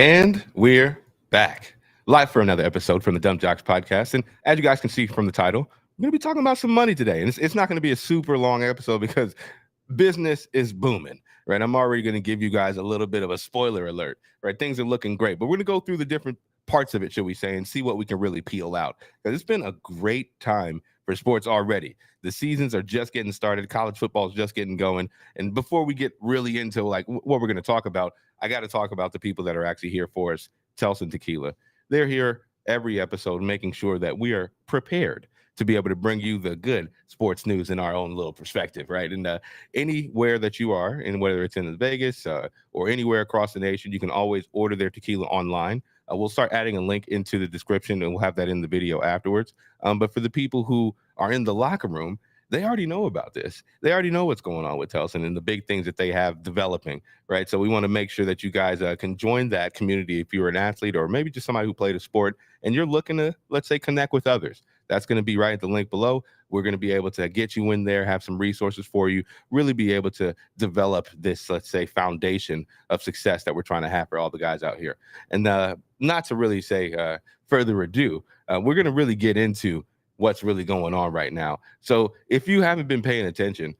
And we're back live for another episode from the Dumb Jocks podcast. And as you guys can see from the title, we're going to be talking about some money today. And it's not going to be a super long episode because business is booming, right? I'm already going to give you guys a little bit of a spoiler alert, right? Things are looking great, but we're going to go through the different parts of it, should we say, and see what we can really peel out. Because it's been a great time for sports already. The seasons are just getting started. College football is just getting going. And before we get really into like what we're going to talk about, I got to talk about the people that are actually here for us, Telson Tequila. They're here every episode, making sure that we are prepared to be able to bring you the good sports news in our own little perspective, right? And anywhere that you are, and whether it's in Vegas or anywhere across the nation, you can always order their tequila online. We'll start adding a link into the description, and we'll have that in the video afterwards. But for the people who are in the locker room, they already know about this. They already know what's going on with Telson and the big things that they have developing, right? So we want to make sure that you guys can join that community if you're an athlete or maybe just somebody who played a sport and you're looking to, let's say, connect with others. That's going to be right at the link below. We're going to be able to get you in there, have some resources for you, really be able to develop this, let's say, foundation of success that we're trying to have for all the guys out here. And not to really say further ado, we're going to really get into what's really going on right now. So if you haven't been paying attention,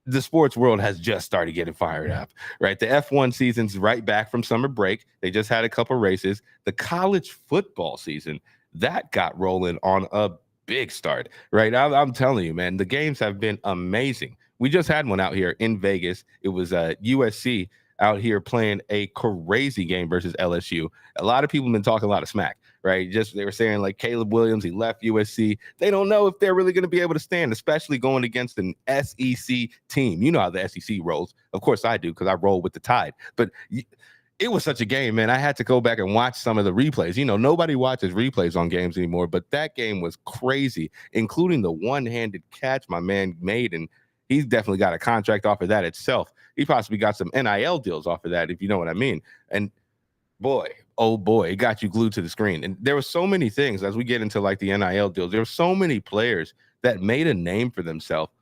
the sports world has just started getting fired up, right? The F1 season's right back from summer break. They just had a couple races. The college football season, that got rolling on a big start, right? I'm telling you, man, the games have been amazing. We just had one out here in Vegas. It was USC out here playing a crazy game versus LSU. A lot of people have been talking a lot of smack, right? They were saying like Caleb Williams, he left USC. They don't know if they're really going to be able to stand, especially going against an SEC team. You know how the SEC rolls. Of course I do, because I roll with the Tide. But it was such a game, man. I had to go back and watch some of the replays. You know, nobody watches replays on games anymore, but that game was crazy, including the one-handed catch my man made, and he's definitely got a contract off of that itself. He possibly got some NIL deals off of that, if you know what I mean. And boy, oh boy, it got you glued to the screen. And there were so many things as we get into like the NIL deals. There were so many players that made a name for themselves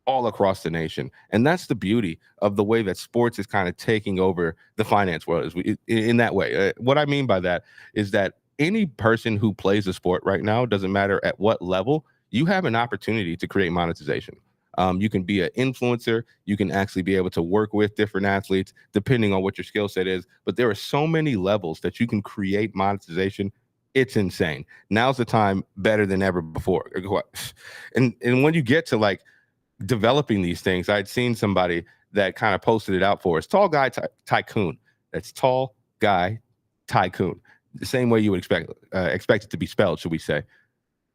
all across the nation. And that's the beauty of the way that sports is kind of taking over the finance world in that way. What I mean by that is that any person who plays a sport right now, doesn't matter at what level, you have an opportunity to create monetization. You can be an influencer. You can actually be able to work with different athletes depending on what your skill set is. But there are so many levels that you can create monetization. It's insane. Now's the time better than ever before. And when you get to like developing these things, I'd seen somebody that kind of posted it out for us. Tall Guy Tycoon. That's Tall Guy Tycoon. The same way you would expect it to be spelled, should we say.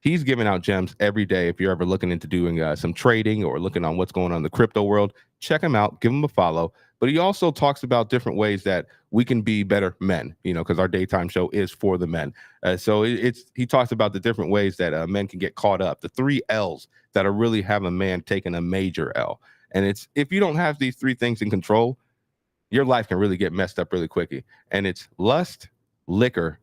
He's giving out gems every day. If you're ever looking into doing some trading or looking on what's going on in the crypto world, check him out, give him a follow. But he also talks about different ways that we can be better men, you know, because our daytime show is for the men. So he talks about the different ways that men can get caught up, the 3 L's that are really have a man taking a major L. And it's if you don't have these 3 things in control, your life can really get messed up really quickly. And it's lust, liquor,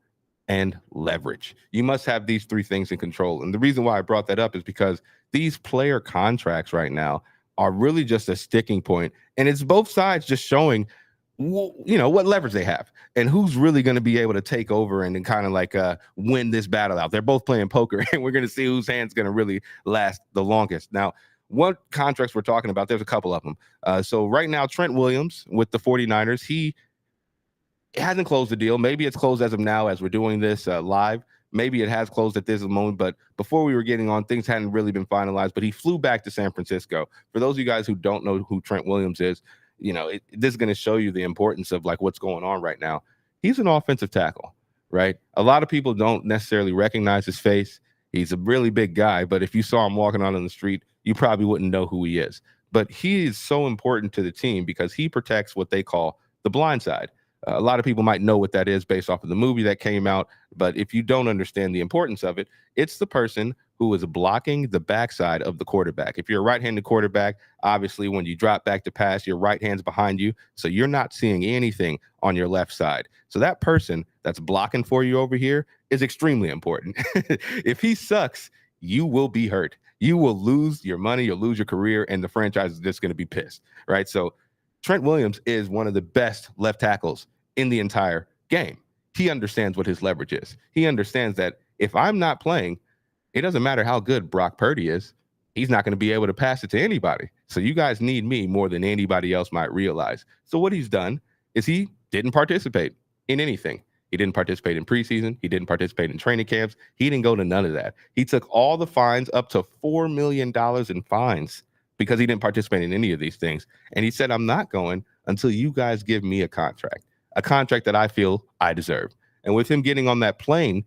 and leverage. You must have these 3 things in control. And the reason why I brought that up is because these player contracts right now are really just a sticking point. And it's both sides just showing, you know, what leverage they have and who's really going to be able to take over and kind of like win this battle out. They're both playing poker, and we're going to see whose hand's going to really last the longest. Now, what contracts we're talking about, there's a couple of them. So right now, Trent Williams with the 49ers, he hasn't closed the deal. Maybe it's closed as of now as we're doing this live. Maybe it has closed at this moment, but before we were getting on, things hadn't really been finalized, but he flew back to San Francisco. For those of you guys who don't know who Trent Williams is, you know, this is going to show you the importance of like what's going on right now. He's an offensive tackle, right? A lot of people don't necessarily recognize his face. He's a really big guy, but if you saw him walking out on the street, you probably wouldn't know who he is. But he is so important to the team because he protects what they call the blind side. A lot of people might know what that is based off of the movie that came out, but if you don't understand the importance of it, it's the person who is blocking the backside of the quarterback. If you're a right-handed quarterback, obviously when you drop back to pass, your right hand's behind you, so you're not seeing anything on your left side. So that person that's blocking for you over here is extremely important. If he sucks, you will be hurt. You will lose your money, you'll lose your career, and the franchise is just going to be pissed, right? So Trent Williams is one of the best left tackles in the entire game. He understands what his leverage is. He understands that if I'm not playing, it doesn't matter how good Brock Purdy is. He's not going to be able to pass it to anybody. So you guys need me more than anybody else might realize. So what he's done is he didn't participate in anything. He didn't participate in preseason. He didn't participate in training camps. He didn't go to none of that. He took all the fines, up to $4 million in fines, because he didn't participate in any of these things. And he said, I'm not going until you guys give me a contract that I feel I deserve. And with him getting on that plane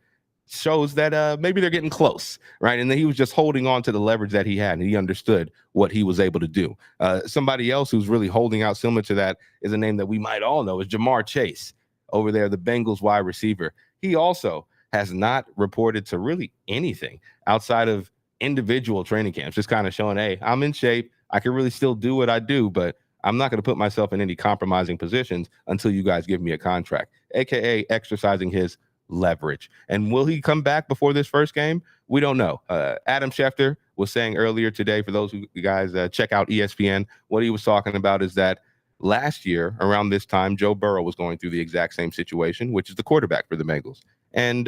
shows that maybe they're getting close, right? And then he was just holding on to the leverage that he had, and he understood what he was able to do. Somebody else who's really holding out similar to that is a name that we might all know, is Ja'Marr Chase over there, the Bengals wide receiver. He also has not reported to really anything outside of individual training camps, just kind of showing, hey, I'm in shape. I can really still do what I do, but I'm not going to put myself in any compromising positions until you guys give me a contract, aka exercising his leverage. And will he come back before this first game? We don't know. Adam Schefter was saying earlier today, for those who you guys check out ESPN, what he was talking about is that last year around this time, Joe Burrow was going through the exact same situation, which is the quarterback for the Bengals. And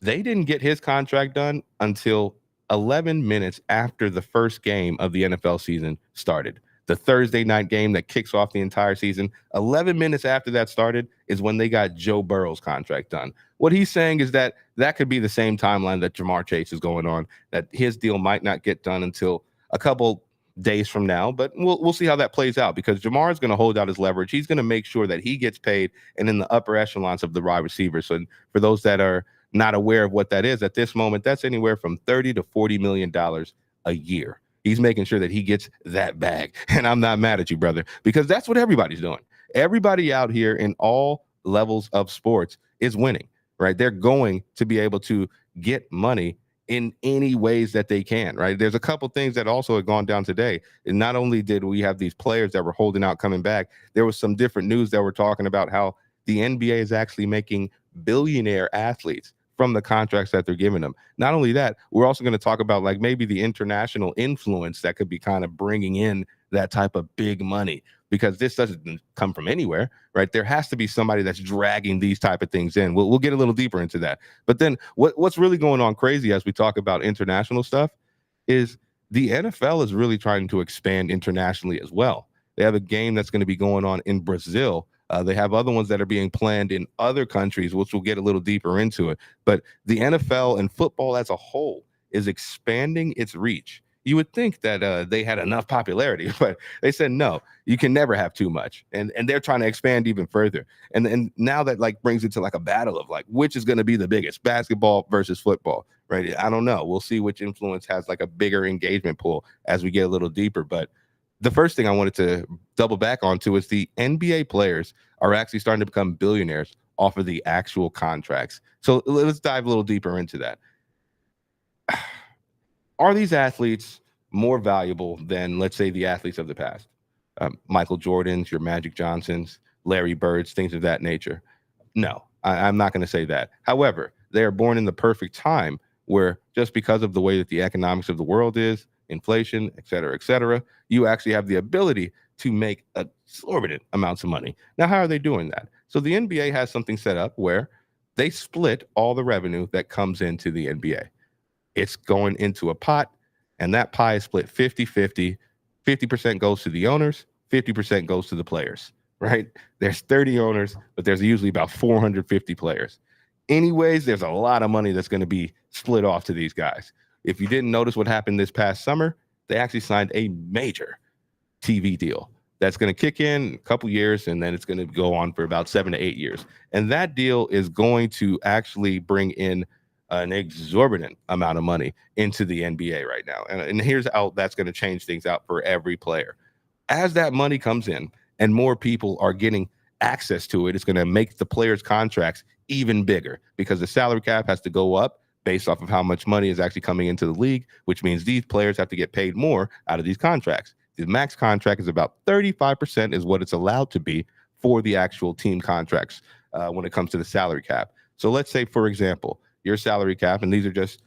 they didn't get his contract done until 11 minutes after the first game of the NFL season started. The Thursday night game that kicks off the entire season, 11 minutes after that started is when they got Joe Burrow's contract done. What he's saying is that that could be the same timeline that Ja'Marr Chase is going on, that his deal might not get done until a couple days from now, but we'll see how that plays out, because Ja'Marr is going to hold out his leverage. He's going to make sure that he gets paid and in the upper echelons of the wide receivers. So for those that are not aware of what that is at this moment, that's anywhere from $30 to $40 million a year. He's making sure that he gets that bag. And I'm not mad at you, brother, because that's what everybody's doing. Everybody out here in all levels of sports is winning, right? They're going to be able to get money in any ways that they can, right? There's a couple things that also had gone down today. And not only did we have these players that were holding out coming back, there was some different news that were talking about how the NBA is actually making billionaire athletes from the contracts that they're giving them. Not only that, we're also going to talk about like maybe the international influence that could be kind of bringing in that type of big money, because this doesn't come from anywhere, right? There has to be somebody that's dragging these type of things in. We'll get a little deeper into that. But then what's really going on crazy as we talk about international stuff is the NFL is really trying to expand internationally as well. They have a game that's going to be going on in Brazil. They have other ones that are being planned in other countries, which we'll get a little deeper into it. But the NFL and football as a whole is expanding its reach. You would think that they had enough popularity, but they said, no, you can never have too much. And they're trying to expand even further. And now that like brings it to like a battle of like, which is going to be the biggest, basketball versus football, right? I don't know. We'll see which influence has like a bigger engagement pool as we get a little deeper. But the first thing I wanted to double back onto is the NBA players are actually starting to become billionaires off of the actual contracts. So let's dive a little deeper into that. Are these athletes more valuable than, let's say, the athletes of the past? Michael Jordans, your Magic Johnsons, Larry Birds, things of that nature? No, I'm not going to say that. However, they are born in the perfect time where just because of the way that the economics of the world is, inflation, et cetera, you actually have the ability to make exorbitant amounts of money. Now, how are they doing that? So the NBA has something set up where they split all the revenue that comes into the NBA. It's going into a pot, and that pie is split 50-50. 50% goes to the owners, 50% goes to the players, right? There's 30 owners, but there's usually about 450 players. Anyways, there's a lot of money that's going to be split off to these guys. If you didn't notice what happened this past summer, they actually signed a major TV deal that's going to kick in a couple years, and then it's going to go on for about 7 to 8 years. And that deal is going to actually bring in an exorbitant amount of money into the NBA right now. And here's how that's going to change things out for every player. As that money comes in and more people are getting access to it, it's going to make the players' contracts even bigger, because the salary cap has to go up based off of how much money is actually coming into the league, which means these players have to get paid more out of these contracts. The max contract is about 35% is what it's allowed to be for the actual team contracts when it comes to the salary cap. So let's say, for example, your salary cap, and these are just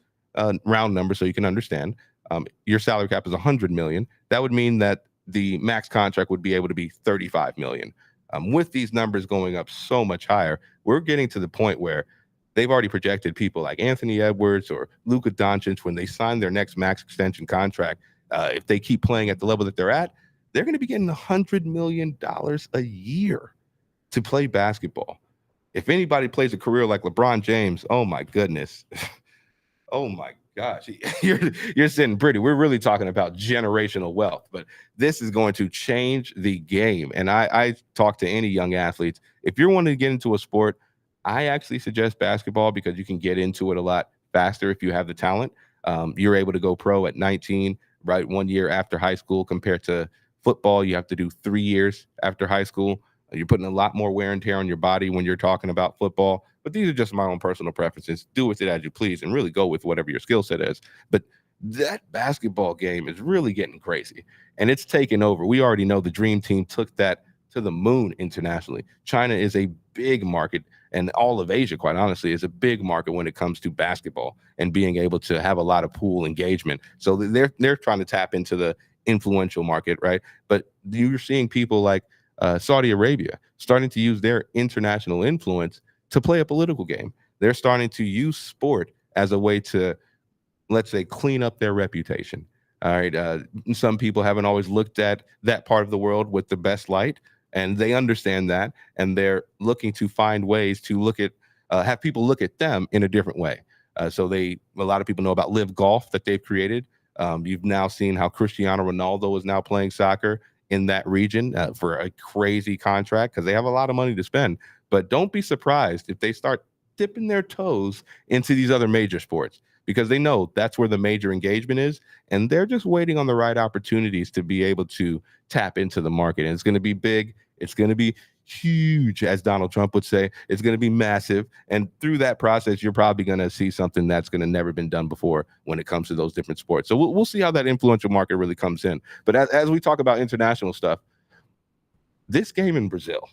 round numbers so you can understand, your salary cap is $100 million. That would mean that the max contract would be able to be $35 million. With these numbers going up so much higher, we're getting to the point where they've already projected people like Anthony Edwards or Luka Doncic when they sign their next max extension contract. If they keep playing at the level that they're at, they're going to be getting $100 million a year to play basketball. If anybody plays a career like LeBron James, oh my goodness. Oh my gosh, you're sitting pretty. We're really talking about generational wealth, but this is going to change the game. And I talk to any young athletes. If you're wanting to get into a sport, I actually suggest basketball because you can get into it a lot faster if you have the talent. You're able to go pro at 19, right? 1 year after high school, compared to football, you have to do 3 years after high school. You're putting a lot more wear and tear on your body when you're talking about football. But these are just my own personal preferences. Do with it as you please and really go with whatever your skill set is. But that basketball game is really getting crazy and it's taken over. We already know the Dream Team took that to the moon internationally. China is a big market, and all of Asia, quite honestly, is a big market when it comes to basketball and being able to have a lot of pool engagement. So they're trying to tap into the influential market, right? But you're seeing people like Saudi Arabia starting to use their international influence to play a political game. They're starting to use sport as a way to, let's say, clean up their reputation. All right. Some people haven't always looked at that part of the world with the best light, and they understand that, and they're looking to find ways to have people look at them in a different way. So a lot of people know about Live Golf that they've created. You've now seen how Cristiano Ronaldo is now playing soccer in that region for a crazy contract because they have a lot of money to spend. But don't be surprised if they start dipping their toes into these other major sports, because they know that's where the major engagement is, and they're just waiting on the right opportunities to be able to tap into the market. And it's going to be big. It's going to be huge, as Donald Trump would say. It's going to be massive. And through that process, you're probably going to see something that's going to never been done before when it comes to those different sports. So we'll see how that influential market really comes in. But as we talk about international stuff, this game in Brazil,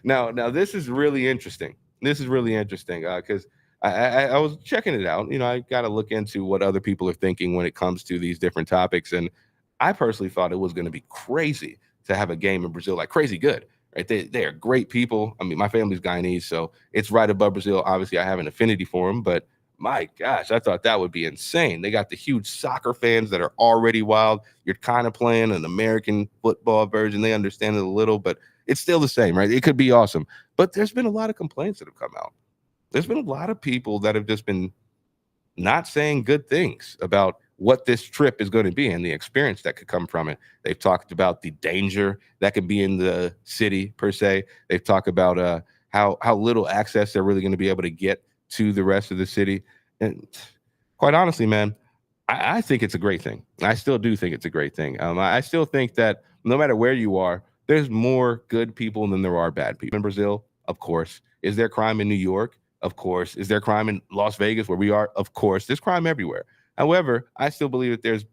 now this is really interesting. This is really interesting because I was checking it out. I got to look into what other people are thinking when it comes to these different topics. And I personally thought it was going to be crazy to have a game in Brazil, like crazy good, right? They are great people. I mean, my family's Guyanese, so it's right above Brazil. Obviously, I have an affinity for them, but my gosh, I thought that would be insane. They got the huge soccer fans that are already wild. You're kind of playing an American football version. They understand it a little, but it's still the same, right? It could be awesome. But there's been a lot of complaints that have come out. There's been a lot of people that have just been not saying good things about what this trip is going to be and the experience that could come from it. They've talked about the danger that could be in the city per se. They've talked about how little access they're really going to be able to get to the rest of the city. And quite honestly, man, I think it's a great thing. I still do think it's a great thing. I still think that no matter where you are, there's more good people than there are bad people. In Brazil, of course. Is there crime in New York? Of course. Is there crime in Las Vegas where we are? Of course. There's crime everywhere. However, I still believe that there's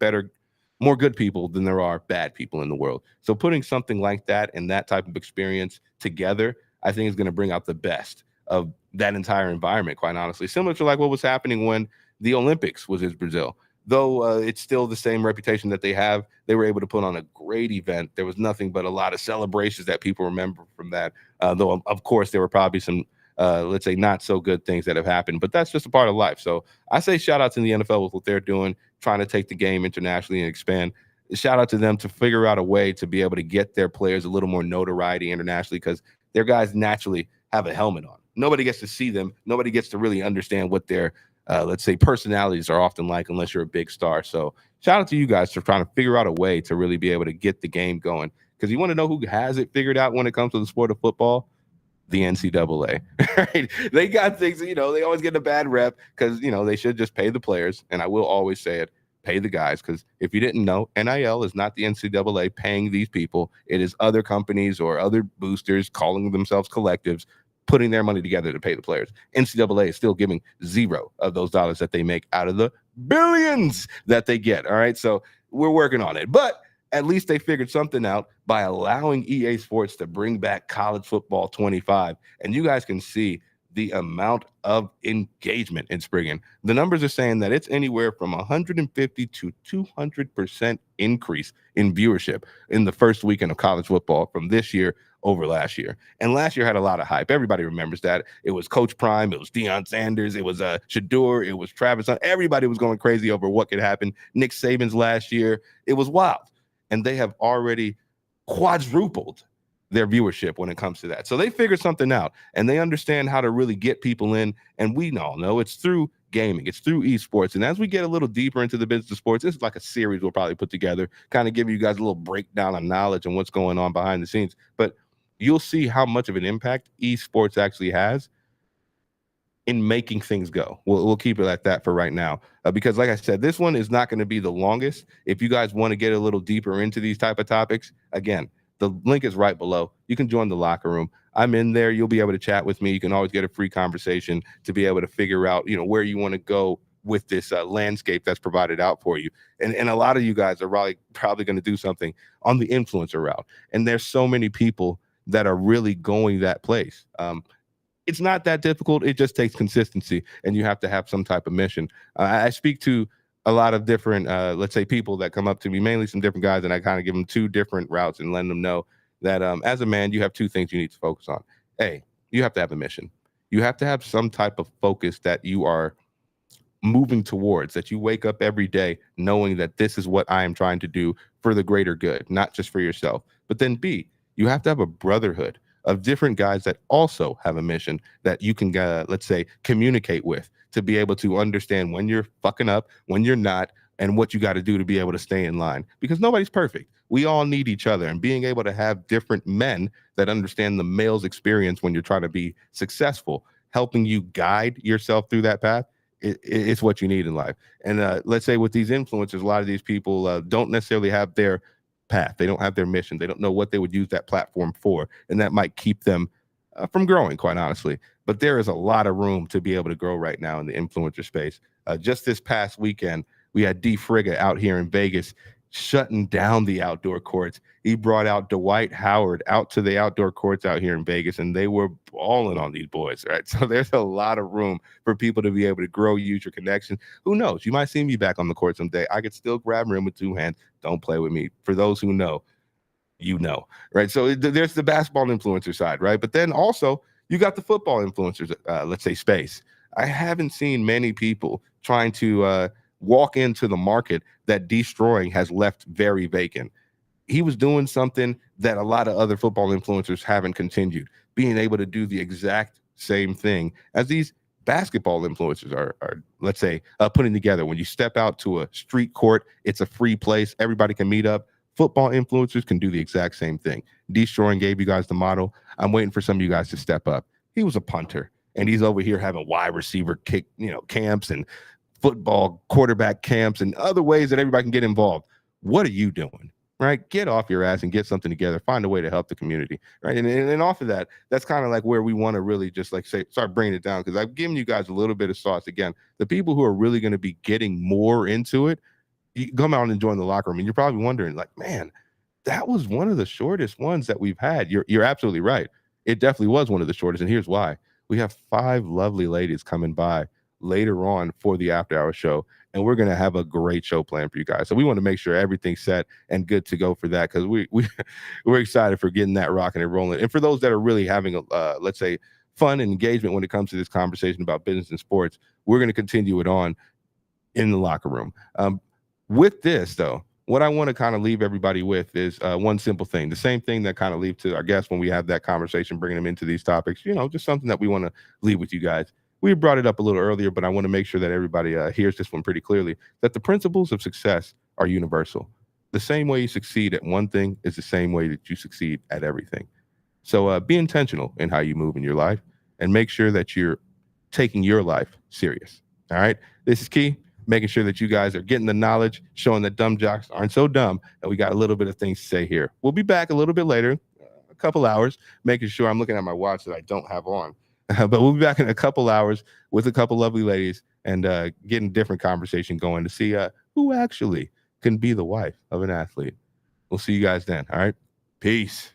more good people than there are bad people in the world. So putting something like that and that type of experience together, I think is going to bring out the best of that entire environment, quite honestly. Similar to like what was happening when the Olympics was in Brazil. Though it's still the same reputation that they have, they were able to put on a great event. There was nothing but a lot of celebrations that people remember from that. Though, of course, there were probably some let's say not so good things that have happened, but that's just a part of life. So I say shout out to the NFL with what they're doing, trying to take the game internationally and expand. Shout out to them to figure out a way to be able to get their players a little more notoriety internationally, because their guys naturally have a helmet on. Nobody gets to see them. Nobody gets to really understand what their, let's say, personalities are often like unless you're a big star. So shout out to you guys for trying to figure out a way to really be able to get the game going, because you want to know who has it figured out when it comes to the sport of football? The NCAA, right? They got things, they always get a bad rep because, they should just pay the players. And I will always say it, pay the guys, because if you didn't know, NIL is not the NCAA paying these people. It is other companies or other boosters calling themselves collectives, putting their money together to pay the players. NCAA is still giving zero of those dollars that they make out of the billions that they get. All right. So we're working on it. But at least they figured something out by allowing EA Sports to bring back College Football 25. And you guys can see the amount of engagement it's bringing. The numbers are saying that it's anywhere from 150 to 200% increase in viewership in the first weekend of college football from this year over last year. And last year had a lot of hype. Everybody remembers that. It was Coach Prime, it was Deion Sanders, it was Shador, it was Travis Hunt. Everybody was going crazy over what could happen. Nick Saban's last year, it was wild. And they have already quadrupled their viewership when it comes to that. So they figured something out, and they understand how to really get people in. And we all know it's through gaming, it's through esports. And as we get a little deeper into the business of sports, this is like a series we'll probably put together, kind of give you guys a little breakdown of knowledge and what's going on behind the scenes. But you'll see how much of an impact esports actually has in making things go. We'll keep it at that for right now, because like I said, this one is not going to be the longest. If you guys want to get a little deeper into these type of topics, again, the link is right below. You can join the locker room. I'm in there. You'll be able to chat with me. You can always get a free conversation to be able to figure out, where you want to go with this landscape that's provided out for you. And a lot of you guys are probably going to do something on the influencer route. And there's so many people that are really going that place. It's not that difficult. It just takes consistency, and you have to have some type of mission. I speak to a lot of different, let's say, people that come up to me, mainly some different guys, and I kind of give them two different routes and letting them know that as a man, you have two things you need to focus on. A, you have to have a mission. You have to have some type of focus that you are moving towards, that you wake up every day knowing that this is what I am trying to do for the greater good, not just for yourself. But then B, you have to have a brotherhood of different guys that also have a mission that you can, let's say, communicate with, to be able to understand when you're fucking up, when you're not, and what you got to do to be able to stay in line. Because nobody's perfect. We all need each other, and being able to have different men that understand the male's experience when you're trying to be successful, helping you guide yourself through that path, it's what you need in life. And let's say with these influencers, a lot of these people don't necessarily have their path. They don't have their mission. They don't know what they would use that platform for, and that might keep them from growing, quite honestly. But there is a lot of room to be able to grow right now in the influencer space. Just this past weekend, we had D Frigga out here in Vegas shutting down the outdoor courts. He brought out Dwight Howard out to the outdoor courts out here in Vegas, and they were balling on these boys, right? So there's a lot of room for people to be able to grow, use your connection. Who knows? You might see me back on the court someday. I could still grab him with two hands. Don't play with me. For those who know, right? So there's the basketball influencer side, right? But then also you got the football influencers, let's say, space. I haven't seen many people trying to walk into the market that Destroying has left very vacant. He was doing something that a lot of other football influencers haven't continued, being able to do the exact same thing as these basketball influencers are let's say, putting together. When you step out to a street court, it's a free place. Everybody can meet up. Football influencers can do the exact same thing. Destroying gave you guys the model. I'm waiting for some of you guys to step up. He was a punter, and he's over here having wide receiver kick, camps and football quarterback camps and other ways that everybody can get involved. What are you doing? Right? Get off your ass and get something together. Find a way to help the community. Right? And off of that, that's kind of like where we want to really just start bringing it down, because I've given you guys a little bit of sauce. Again, the people who are really going to be getting more into it, you come out and join the locker room, and you're probably wondering, like, man, that was one of the shortest ones that we've had. You're absolutely right. It definitely was one of the shortest, and here's why. We have 5 lovely ladies coming by later on for the after hour show, and we're going to have a great show planned for you guys. So we want to make sure everything's set and good to go for that, because we're excited for getting that rocking and rolling. And for those that are really having a let's say, fun and engagement when it comes to this conversation about business and sports, we're going to continue it on in the locker room. With this, though, what I want to kind of leave everybody with is one simple thing, the same thing that kind of leave to our guests when we have that conversation, bringing them into these topics, just something that we want to leave with you guys. We brought it up a little earlier, but I want to make sure that everybody hears this one pretty clearly, that the principles of success are universal. The same way you succeed at one thing is the same way that you succeed at everything. So be intentional in how you move in your life, and make sure that you're taking your life serious. All right. This is Key, making sure that you guys are getting the knowledge, showing that dumb jocks aren't so dumb, and we got a little bit of things to say here. We'll be back a little bit later, a couple hours, making sure I'm looking at my watch that I don't have on. But we'll be back in a couple hours with a couple lovely ladies, and getting different conversation going to see who actually can be the wife of an athlete. We'll see you guys then. All right. Peace.